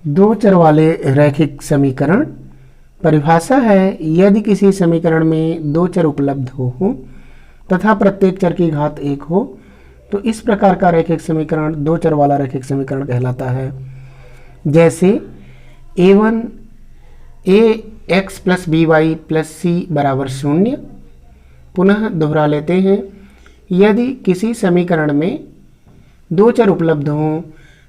दो चर वाले रैखिक समीकरण। परिभाषा है, यदि किसी समीकरण में दो चर उपलब्ध हो तथा प्रत्येक चर की घात 1 हो तो इस प्रकार का रैखिक समीकरण दो चर वाला रैखिक समीकरण कहलाता है। जैसे a1 ax plus by plus c बराबर 0। पुनः दोहरा लेते हैं, यदि किसी समीकरण में दो चर उपलब्ध हों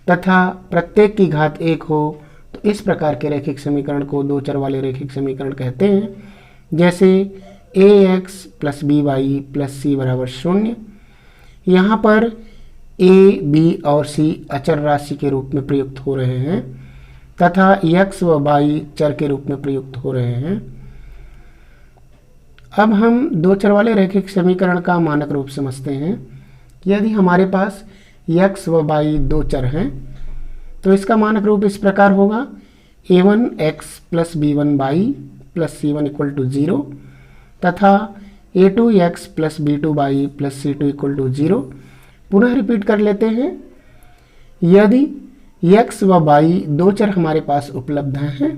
तथा प्रत्येक की घात 1 हो तो इस प्रकार के रैखिक समीकरण को दो चर वाले रैखिक समीकरण कहते हैं। जैसे ax plus by plus c बराबर 0। यहाँ पर a, b और c अचर राशि के रूप में प्रयुक्त हो रहे हैं तथा x व y चर के रूप में प्रयुक्त हो रहे हैं। अब हम दो चर वाले रैखिक समीकरण का मानक रूप समझते हैं। यदि हमारे पास x व y दो चर हैं तो इसका मानक रूप इस प्रकार होगा, a1x plus b1y plus c1 equal to 0 तथा a2x plus b2y plus c2 equal to 0। पुनः रिपीट कर लेते हैं, यदि x व y दो चर हमारे पास उपलब्ध हैं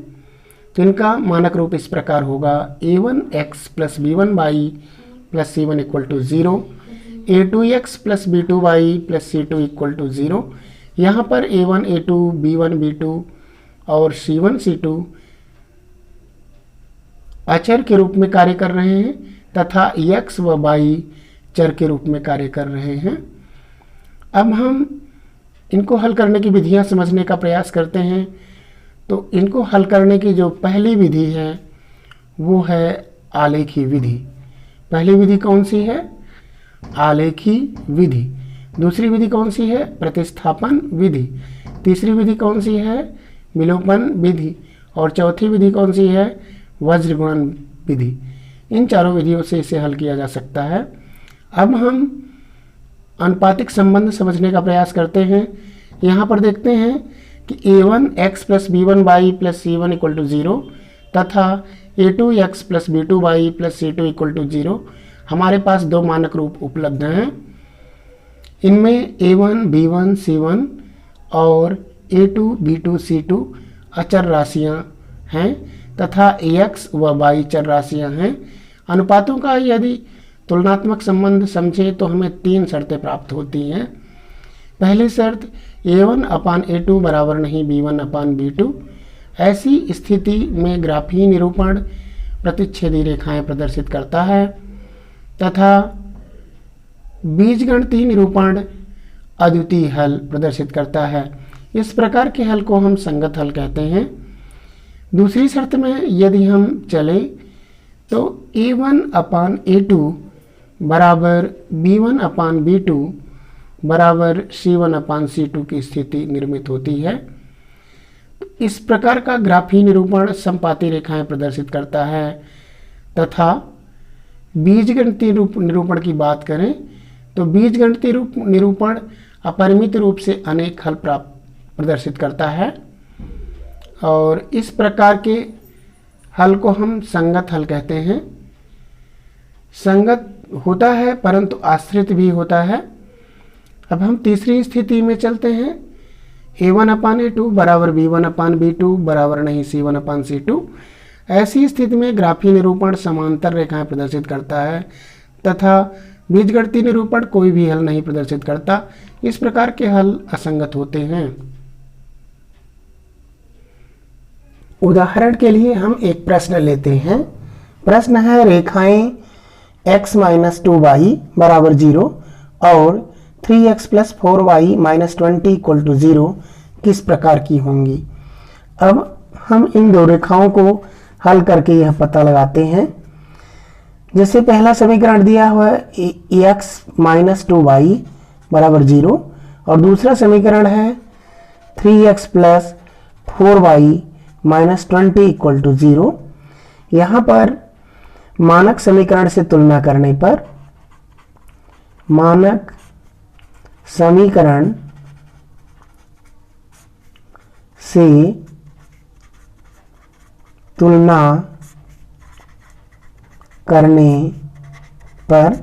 तो इनका मानक रूप इस प्रकार होगा, a1x plus b1y plus c1 equal to 0, a2x plus b2y plus c2 equal to 0। यहाँ पर a1 a2 b1 b2 और c1 c2 अचर के रूप में कार्य कर रहे हैं तथा x व y चर के रूप में कार्य कर रहे हैं। अब हम इनको हल करने की विधियां समझने का प्रयास करते हैं। तो इनको हल करने की जो पहली विधि है वो है आलेखी विधि। पहली विधि कौन सी है? आलेखी विधि। दूसरी विधि कौन सी है? प्रतिस्थापन विधि। तीसरी विधि कौन सी है? विलोपन विधि। और चौथी विधि कौन सी है? वज्रगुणन विधि। इन चारों विधियों से इसे हल किया जा सकता है। अब हम अनुपातिक संबंध समझने का प्रयास करते हैं। यहाँ पर देखते हैं कि a1x plus b1y plus c1 equal to 0 तथा a2x plus b2y plus c2 equal to 0 हमारे पास दो मानक रूप उपलब्ध हैं। इनमें a1 b1 c1 और a2 b2 c2 अचर राशियां हैं तथा ax व y चर राशियां हैं। अनुपातों का यदि तुलनात्मक संबंध समझे तो हमें तीन शर्तें प्राप्त होती हैं। पहली शर्त, a1 अपान a2 बराबर नहीं b1 अपान b2। ऐसी स्थिति में ग्राफीय निरूपण प्रतिच्छेदी रेखाएं प्रदर्शित करता है तथा बीजगणितीय निरूपण अद्वितीय हल प्रदर्शित करता है। इस प्रकार के हल को हम संगत हल कहते हैं। दूसरी शर्त में यदि हम चलें तो a1 अपान a2 बराबर b1 अपान b2 बराबर c1 अपान c2 की स्थिति निर्मित होती है। इस प्रकार का ग्राफीय निरूपण समपाती रेखाएं प्रदर्शित करता है तथा बीजगणितीय निरूपण की बात करें तो बीजगणितीय निरूपण अपरिमित रूप से अनेक हल प्रदर्शित करता है और इस प्रकार के हल को हम संगत हल कहते हैं। संगत होता है परंतु आश्रित भी होता है। अब हम तीसरी स्थिति में चलते हैं, a1 अपान a2 बराबर b1 अपान b2 बराबर नहीं c1 अपान c2। ऐसी स्थिति में ग्राफीय निरूपण समांतर रेखाएं प्रदर्शित करता है तथा बीजगणितीय निरूपण कोई भी हल नहीं प्रदर्शित करता। इस प्रकार के हल असंगत होते हैं। उदाहरण के लिए हम एक प्रश्न लेते हैं। प्रश्न है, रेखाएं x माइनस 2y बराबर 0 और 3x plus 4y minus 20 equal to 0 किस प्रकार की होंगी। अब हम इन दो रेखाओं को हल करके यह पता लगाते हैं। जैसे पहला समीकरण दिया हुआ है x माइनस 2y बराबर 0 और दूसरा समीकरण है 3x plus 4y minus 20 equal to 0। यहाँ पर मानक समीकरण से तुलना करने पर मानक समीकरण से तुलना करने पर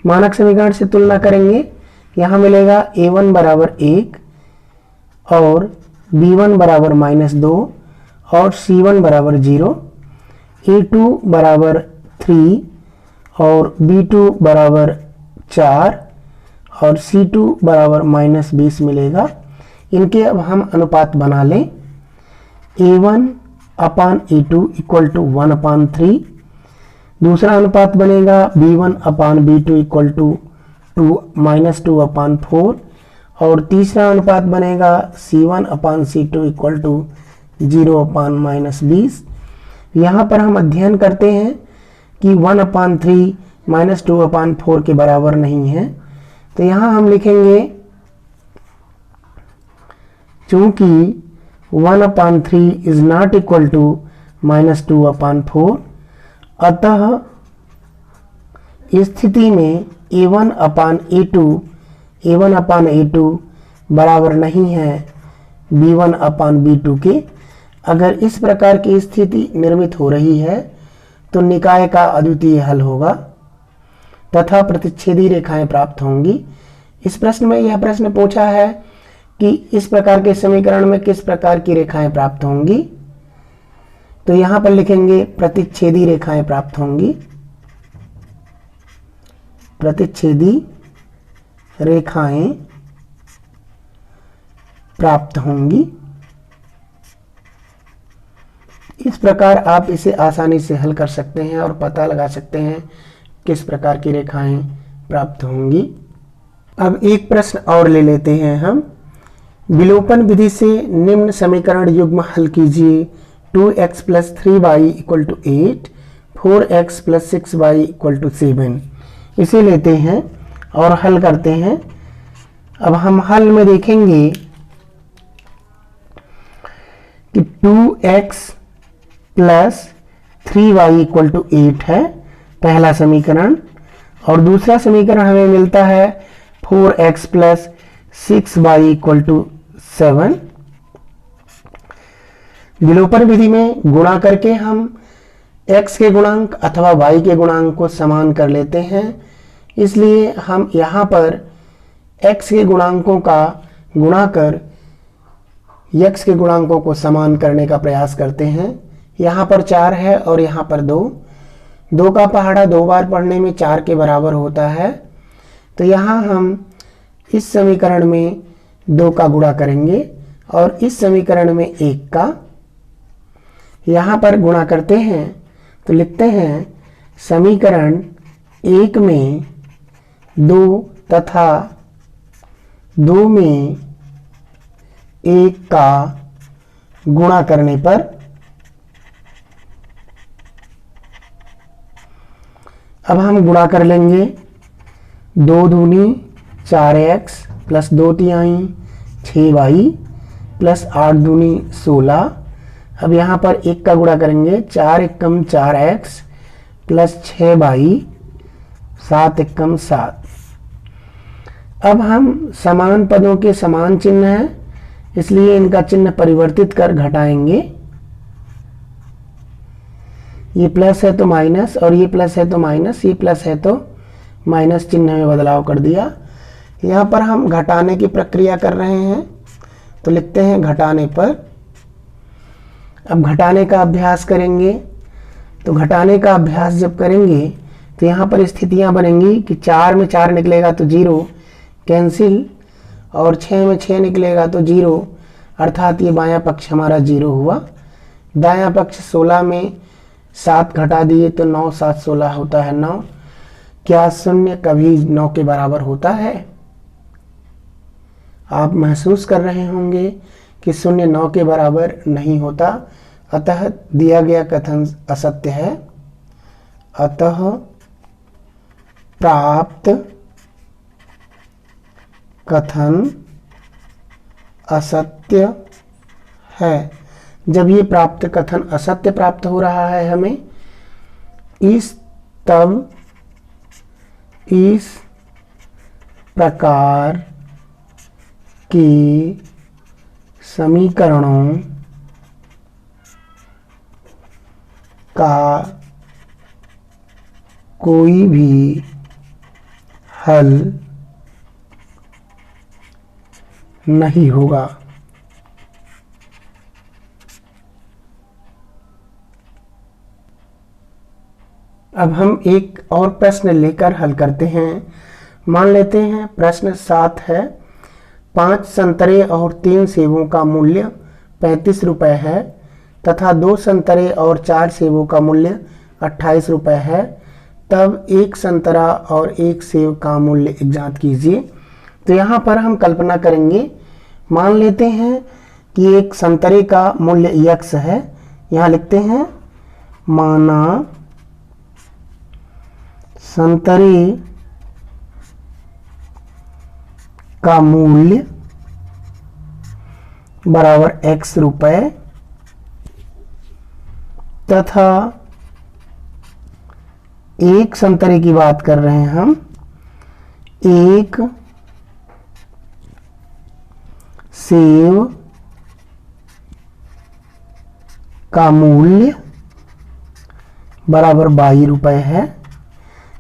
मानक समीकरण से तुलना करेंगे। यहाँ मिलेगा a1 बराबर 1 और B1 बराबर -2 और C1 बराबर 0, A2 बराबर 3 और B2 बराबर 4 और C2 बराबर -20 मिलेगा। इनके अब हम अनुपात बना लें। A1 upon A2 equal to 1/3। दूसरा अनुपात बनेगा B1 upon B2 equal to -2/4 और तीसरा अनुपात बनेगा C1 upon C2 equal to 0/-20। यहाँ पर हम अध्ययन करते हैं कि 1/3 -2/4 के बराबर नहीं है, तो यहाँ हम लिखेंगे चूंकि 1/3 इज नॉट इक्वल टू -2/4, अतः इस स्थिति में A1 अपान A2 बराबर नहीं है B1 अपान B2 के। अगर इस प्रकार की स्थिति निर्मित हो रही है तो निकाय का अद्वितीय हल होगा तथा प्रतिच्छेदी रेखाएं प्राप्त होंगी। इस प्रश्न में यह प्रश्न पूछा है कि इस प्रकार के समीकरण में किस प्रकार की रेखाएं प्राप्त होंगी, तो यहां पर लिखेंगे प्रतिच्छेदी रेखाएं प्राप्त होंगी। प्रतिच्छेदी रेखाएं प्राप्त होंगी। इस प्रकार आप इसे आसानी से हल कर सकते हैं और पता लगा सकते हैं किस प्रकार की रेखाएं प्राप्त होंगी। अब एक प्रश्न और ले लेते हैं हम। विलोपन विधि से निम्न समीकरण युग्म हल कीजिए। 2x + 3y = 8, 4x + 6y = 7। इसे लेते हैं और हल करते हैं। अब हम हल में देखेंगे कि 2x + 3y = 8 है पहला समीकरण, और दूसरा समीकरण हमें मिलता है 4x + 6y = 7। विलोपन विधि में गुणा करके हम x के गुणांक अथवा y के गुणांक को समान कर लेते हैं, इसलिए हम यहाँ पर x के गुणांकों का गुणा कर x के गुणांकों को समान करने का प्रयास करते हैं। यहाँ पर 4 है और यहाँ पर 2। 2 का पहाड़ा 2 बार पढ़ने में 4 के बराबर होता है, तो यहाँ हम इस समीकरण में 2 का गुणा करेंगे और इस समीकरण में 1 का। यहाँ पर गुणा करते हैं तो लिखते हैं समीकरण 1 में 2 तथा 2 में 1 का गुणा करने पर अब हम गुणा कर लेंगे। 2 दूनी 4x + 2 तिहाई 6y + 8 दूनी 16। अब यहाँ पर 1 का गुणा करेंगे। 4 एकम 4x + 6y 7 एकम 7। अब हम समान पदों के समान चिन्ह हैं, इसलिए इनका चिन्ह परिवर्तित कर घटाएंगे। ये प्लस है तो माइनस और ये प्लस है तो माइनस, ये प्लस है तो माइनस चिन्ह में बदलाव कर दिया। यहाँ पर हम घटाने की प्रक्रिया कर रहे हैं, तो लिखते हैं घटाने पर। अब घटाने का अभ्यास करेंगे, तो घटाने का अभ्यास जब करेंगे तो यहाँ पर स्थितियाँ बनेंगी कि 4 में 4 निकलेगा तो 0 कैंसिल, और 6 में 6 निकलेगा तो 0, अर्थात ये बायां पक्ष हमारा 0 हुआ। दायां पक्ष 16 में 7 घटा दिए तो 9 7 16 होता है 9। क्या शून्य कभी 9 के बराबर होता है? आप महसूस कर रहे होंगे कि शून्य 9 के बराबर नहीं होता, अतः दिया गया कथन असत्य है। अतः प्राप्त कथन असत्य है। जब ये प्राप्त कथन असत्य प्राप्त हो रहा है हमें, तब इस प्रकार के समीकरणों का कोई भी हल नहीं होगा। अब हम एक और प्रश्न लेकर हल करते हैं। मान लेते हैं प्रश्न 7 है, 5 संतरे और 3 सेबों का मूल्य 35 रुपये है तथा 2 संतरे और 4 सेबों का मूल्य 28 रुपये है, तब 1 संतरा और 1 सेब का मूल्य ज्ञात कीजिए। तो यहाँ पर हम कल्पना करेंगे, मान लेते हैं कि एक संतरे का मूल्य x है। यहाँ लिखते हैं माना संतरे का मूल्य बराबर x रुपए तथा एक संतरे की बात कर रहे हैं हम, एक सेब का मूल्य बराबर 22 रुपए है।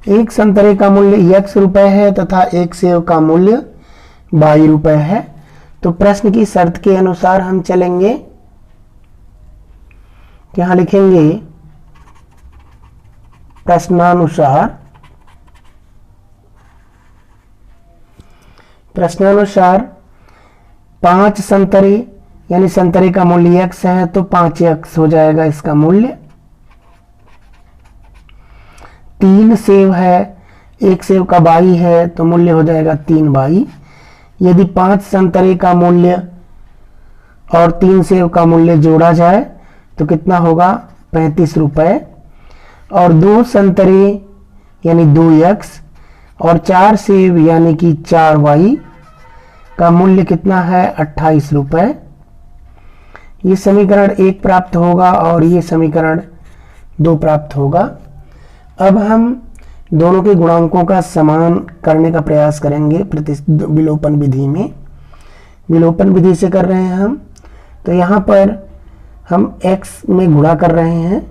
एक संतरे का मूल्य x रुपए है तथा एक सेब का मूल्य 22 रुपए है। तो प्रश्न की शर्त के अनुसार हम चलेंगे। यहां लिखेंगे प्रश्नानुसार 5 संतरे यानी संतरे का मूल्य x है तो 5x हो जाएगा इसका मूल्य। 3 सेब है, एक सेब का 22 है तो मूल्य हो जाएगा 3 यदि 5 संतरे का मूल्य और 3 सेब का मूल्य जोड़ा जाए तो कितना होगा 35 रुपए, और 2 संतरे यानी 2x और 4 सेब यानी कि 4y का मूल्य कितना है 28 रुपए। ये समीकरण 1 प्राप्त होगा और ये समीकरण 2 प्राप्त होगा। अब हम दोनों के गुणांकों का समान करने का प्रयास करेंगे विलोपन विधि में। विलोपन विधि से कर रहे हैं हम, तो यहाँ पर हम x में गुणा कर रहे हैं,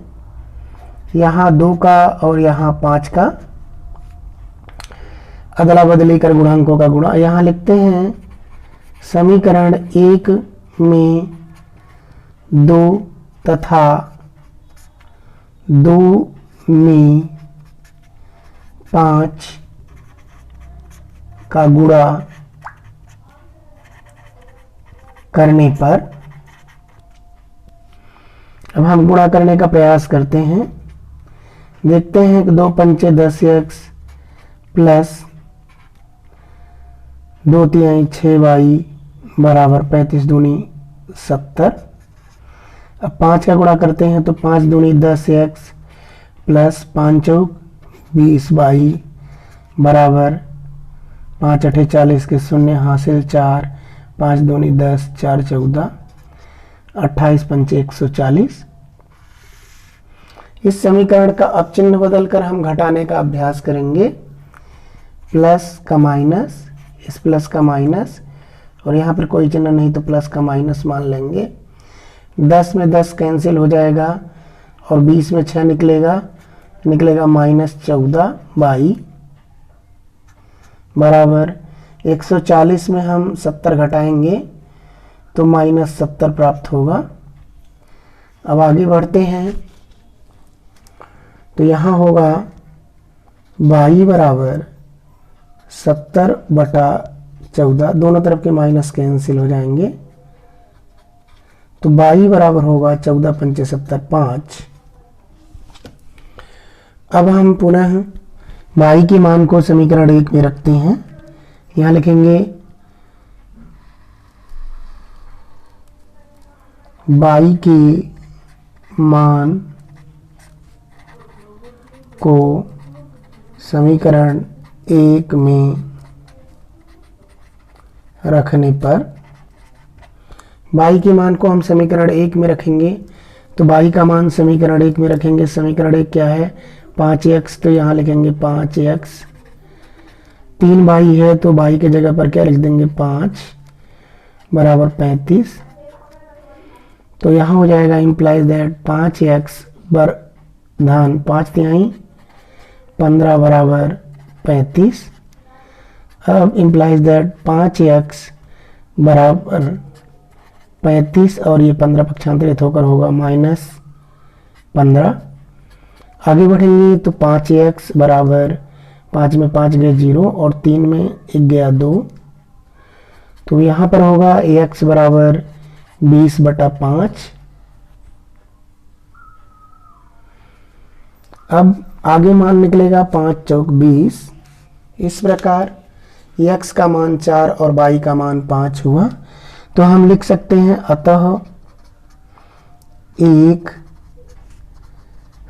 यहाँ 2 का और यहाँ 5 का अदला बदली कर गुणांकों का गुणा। यहाँ लिखते हैं समीकरण 1 में 2 तथा 2 में 5 का गुणा करने पर, अब हम गुणा करने का प्रयास करते हैं। देखते हैं कि 2 पंचे 10x प्लस 2 तिहाई 6y बराबर 35 दूनी 70। अब 5 का गुणा करते हैं तो 5 दूनी 10x प्लस 5 चौक 20y बराबर 5 अठे 40 के 0 हासिल 4, 5 दूनी 10, 4 14, 28 पंचे 140। इस समीकरण का अब चिन्ह बदलकर हम घटाने का अभ्यास करेंगे। प्लस का माइनस, इस प्लस का माइनस, और यहाँ पर कोई चिन्ह नहीं तो प्लस का माइनस मान लेंगे। 10 में 10 कैंसिल हो जाएगा और 20 में 6 निकलेगा -14y बराबर 140 में हम 70 घटाएंगे तो -70 प्राप्त होगा। अब आगे बढ़ते हैं तो यहाँ होगा y बराबर 70/14, दोनों तरफ के माइनस कैंसिल हो जाएंगे तो y बराबर होगा 14 पंचे 70 5। अब हम पुनः y के मान को समीकरण 1 में रखते हैं। यहाँ लिखेंगे y के मान को समीकरण 1 में रखने पर, y के मान को हम समीकरण 1 में रखेंगे तो y का मान समीकरण 1 में रखेंगे। समीकरण 1 क्या है 5x, तो यहाँ लिखेंगे 5x। 3y है तो y के जगह पर क्या लिख देंगे 5 बराबर 35। तो यहाँ हो जाएगा इम्प्लाइज दैट 5x धन 5 तिहाई 15 बराबर 35। अब इम्प्लाइज दैट 5x बराबर 35 और ये 15 पक्षांतरित होकर होगा -15। आगे बढ़ेंगे तो 5x बराबर 5 में 5 गए 0 और 3 में 1 गया 2, तो यहाँ पर होगा x बराबर 20/5। अब आगे मान निकलेगा 5 चौक 20। इस प्रकार x का मान 4 और y का मान 5 हुआ। तो हम लिख सकते हैं अतः एक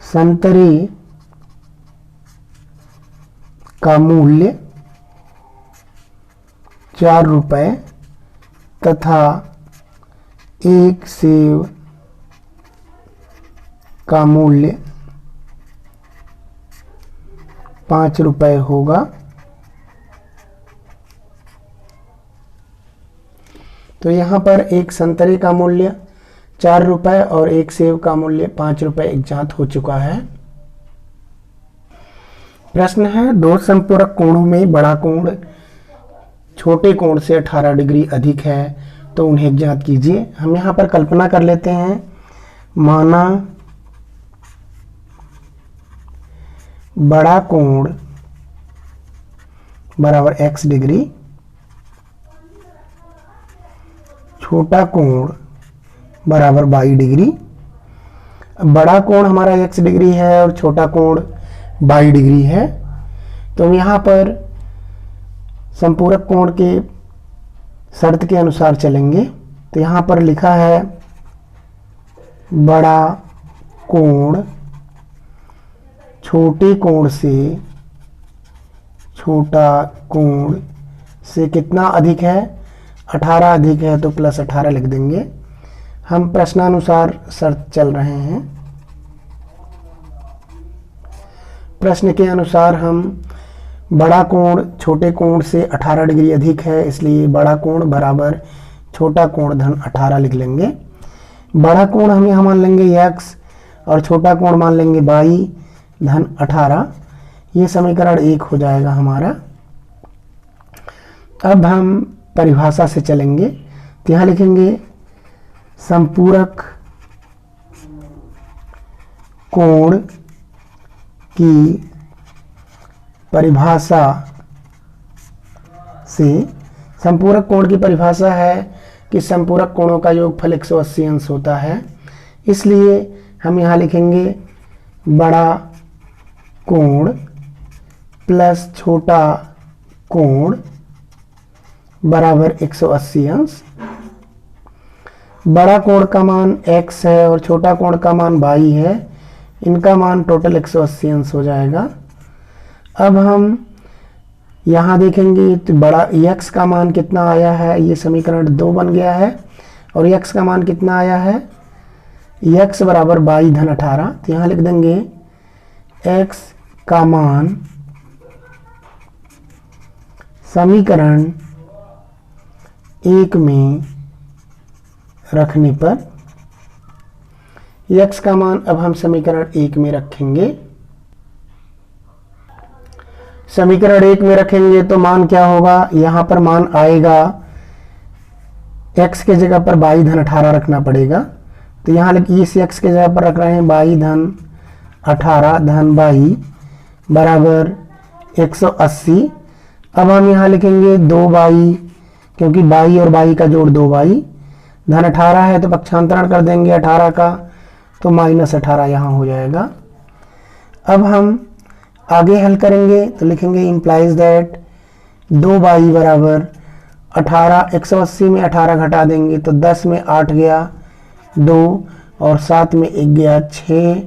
संतरे का मूल्य 4 रुपए तथा एक सेब का मूल्य 5 रुपए होगा। तो यहाँ पर एक संतरे का मूल्य 4 रुपए और एक सेब का मूल्य 5 रुपए ज्ञात हो चुका है। प्रश्न है, दो संपूरक कोणों में बड़ा कोण छोटे कोण से 18 डिग्री अधिक है, तो उन्हें ज्ञात कीजिए। हम यहाँ पर कल्पना कर लेते हैं, माना बड़ा कोण बराबर x डिग्री, छोटा कोण बराबर 22 डिग्री। बड़ा कोण हमारा x डिग्री है और छोटा कोण 22 डिग्री है। तो हम यहाँ पर संपूरक कोण के शर्त के अनुसार चलेंगे। तो यहाँ पर लिखा है बड़ा कोण छोटे कोण से छोटा कोण से कितना अधिक है, 18 अधिक है, तो प्लस 18 लिख देंगे। हम प्रश्नानुसार शर्त चल रहे हैं। प्रश्न के अनुसार हम बड़ा कोण छोटे कोण से 18 डिग्री अधिक है, इसलिए बड़ा कोण बराबर छोटा कोण धन 18 लिख लेंगे। बड़ा कोण हम यहाँ मान लेंगे x और छोटा कोण मान लेंगे y धन 18। ये समीकरण 1 हो जाएगा हमारा। अब हम परिभाषा से चलेंगे। तो यहाँ लिखेंगे संपूरक कोण की परिभाषा से, संपूरक कोण की परिभाषा है कि संपूरक कोणों का योगफल 180 अंश होता है। इसलिए हम यहाँ लिखेंगे बड़ा कोण प्लस छोटा कोण बराबर 180 अंश। बड़ा कोण का मान x है और छोटा कोण का मान y है, इनका मान टोटल 180 अंश हो जाएगा। अब हम यहाँ देखेंगे तो बड़ा x का मान कितना आया है, ये समीकरण 2 बन गया है। और x का मान कितना आया है, x बराबर y धन 18। तो यहाँ लिख देंगे x का मान समीकरण 1 में रखने पर, x का मान अब हम समीकरण 1 में रखेंगे। समीकरण 1 में रखेंगे तो मान क्या होगा, यहाँ पर मान आएगा x के जगह पर y धन 18 रखना पड़ेगा। तो यहाँ इस x के जगह पर रख रहे हैं y धन 18 धन y बराबर 180। अब हम यहाँ लिखेंगे 2y, क्योंकि y और y का जोड़ 2y धन 18 है, तो पक्षांतरण कर देंगे 18 का, तो -18 यहाँ हो जाएगा। अब हम आगे हल करेंगे तो लिखेंगे इम्प्लाइज दैट 2y बराबर 18, 180 में 18 घटा देंगे तो 10 में 8 गया 2 और 7 में 1 गया 6,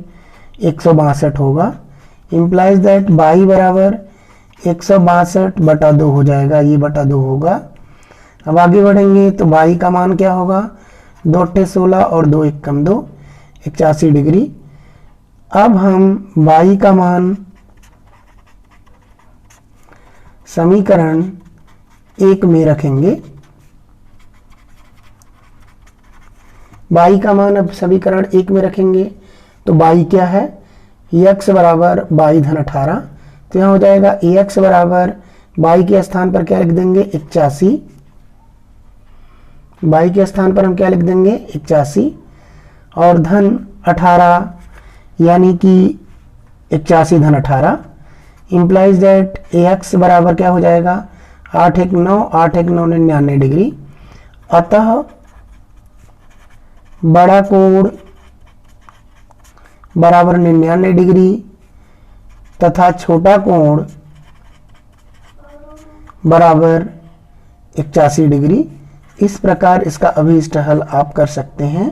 162 होगा। इम्प्लाइज दैट y बराबर 162/2 हो जाएगा, ये बटा 2 होगा। अब आगे बढ़ेंगे तो y का मान क्या होगा, 2 × 16 और 2 × 1 = 2, 81 डिग्री। अब हम y का मान समीकरण 1 में रखेंगे। y का मान अब समीकरण 1 में रखेंगे तो y क्या है, x बराबर y धन 18। तो यहाँ हो जाएगा x बराबर y के स्थान पर क्या लिख देंगे 81, y के स्थान पर हम क्या लिख देंगे 81 और धन 18, यानी कि 81 धन 18 इम्प्लाइज दैट AX बराबर क्या हो जाएगा 8 1 9 8 1 9 99 डिग्री। अतः बड़ा कोण बराबर 99 डिग्री तथा छोटा कोण बराबर 81 डिग्री। इस प्रकार इसका अभीष्ट हल आप कर सकते हैं।